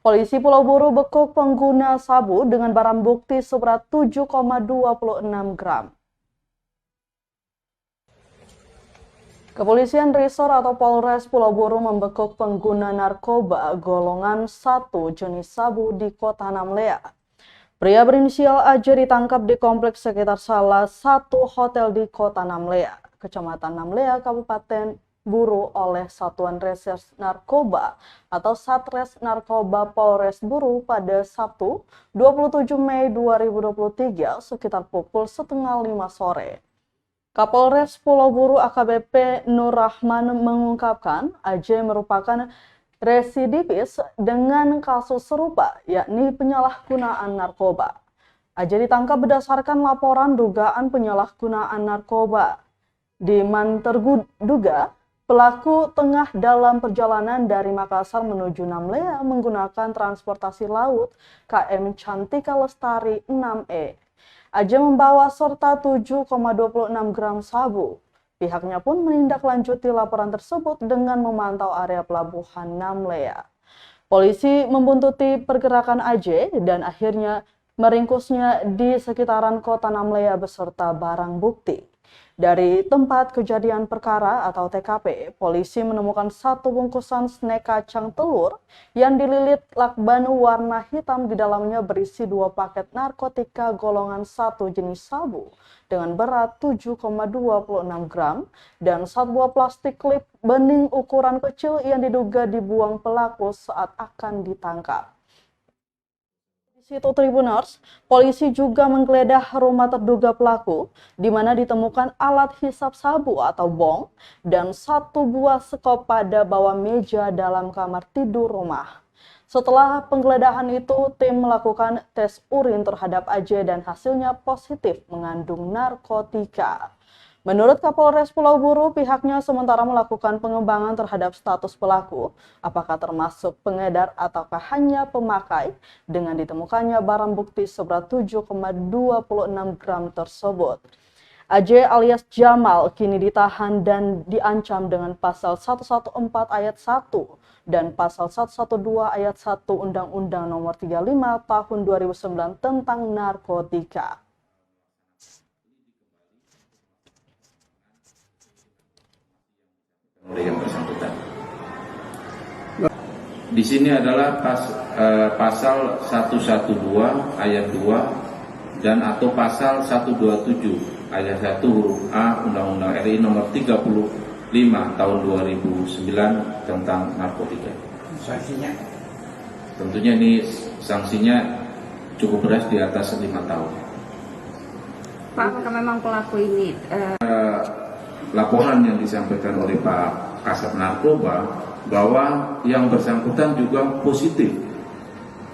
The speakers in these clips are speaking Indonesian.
Polisi Pulau Buru bekuk pengguna sabu dengan barang bukti seberat 7,26 gram. Kepolisian Resor atau Polres Pulau Buru membekuk pengguna narkoba golongan 1 jenis sabu di Kota Namlea. Pria berinisial AJ ditangkap di kompleks sekitar salah satu hotel di Kota Namlea, Kecamatan Namlea, Kabupaten Buru oleh Satuan Reserse Narkoba atau Satres Narkoba Polres Buru pada Sabtu 27 Mei 2023 sekitar pukul 4:30 sore. Kapolres Pulau Buru AKBP Nur Rahman mengungkapkan AJ merupakan residivis dengan kasus serupa, yakni penyalahgunaan narkoba. AJ ditangkap berdasarkan laporan dugaan penyalahgunaan narkoba. Di mana terduga pelaku tengah dalam perjalanan dari Makassar menuju Namlea menggunakan transportasi laut KM Cantika Lestari 6E. AJ membawa serta 7,26 gram sabu. Pihaknya pun menindaklanjuti laporan tersebut dengan memantau area pelabuhan Namlea. Polisi membuntuti pergerakan AJ dan akhirnya meringkusnya di sekitaran Kota Namlea beserta barang bukti. Dari tempat kejadian perkara atau TKP, polisi menemukan satu bungkusan snack kacang telur yang dililit lakban warna hitam, di dalamnya berisi 2 paket narkotika golongan 1 jenis sabu dengan berat 7,26 gram dan 1 buah plastik klip bening ukuran kecil yang diduga dibuang pelaku saat akan ditangkap. Di situ Tribuners, polisi juga menggeledah rumah terduga pelaku, di mana ditemukan alat hisap sabu atau bong dan 1 buah sekop pada bawah meja dalam kamar tidur rumah. Setelah penggeledahan itu, tim melakukan tes urin terhadap AJ dan hasilnya positif mengandung narkotika. Menurut Kapolres Pulau Buru, pihaknya sementara melakukan pengembangan terhadap status pelaku, apakah termasuk pengedar ataukah hanya pemakai, dengan ditemukannya barang bukti seberat 7,26 gram tersebut. AJ alias Jamal kini ditahan dan diancam dengan pasal 114 ayat 1 dan pasal 112 ayat 1 Undang-Undang Nomor 35 Tahun 2009 tentang narkotika. Yang bersangkutan. Di sini adalah pasal 112 ayat 2 dan atau pasal 127 ayat 1 huruf A Undang-Undang RI Nomor 35 Tahun 2009 tentang narkotika. Sanksinya? Tentunya ini sanksinya cukup berat, di atas 5 tahun. Pak, apakah memang pelaku ini laporan yang disampaikan oleh Pak Kasat Narkoba bahwa yang bersangkutan juga positif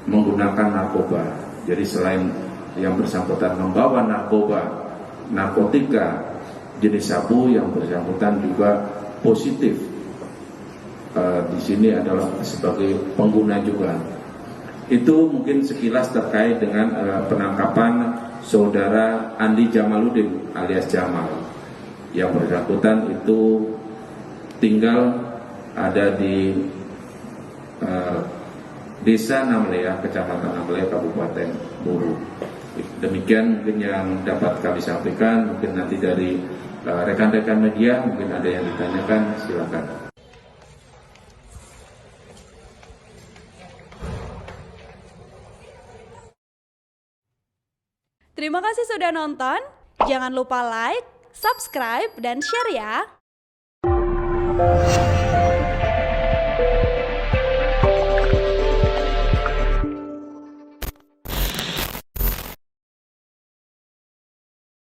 menggunakan narkoba. Jadi selain yang bersangkutan membawa narkotika jenis sabu, yang bersangkutan juga positif di sini adalah sebagai pengguna juga. Itu mungkin sekilas terkait dengan penangkapan saudara Andi Jamaluddin alias Jamal. Yang bersangkutan itu tinggal ada di Desa Namlea, Kecamatan Namlea, Kabupaten Buru. Demikian mungkin yang dapat kami sampaikan. Mungkin nanti dari rekan-rekan media mungkin ada yang ditanyakan, silakan. Terima kasih sudah nonton. Jangan lupa like, subscribe, dan share ya.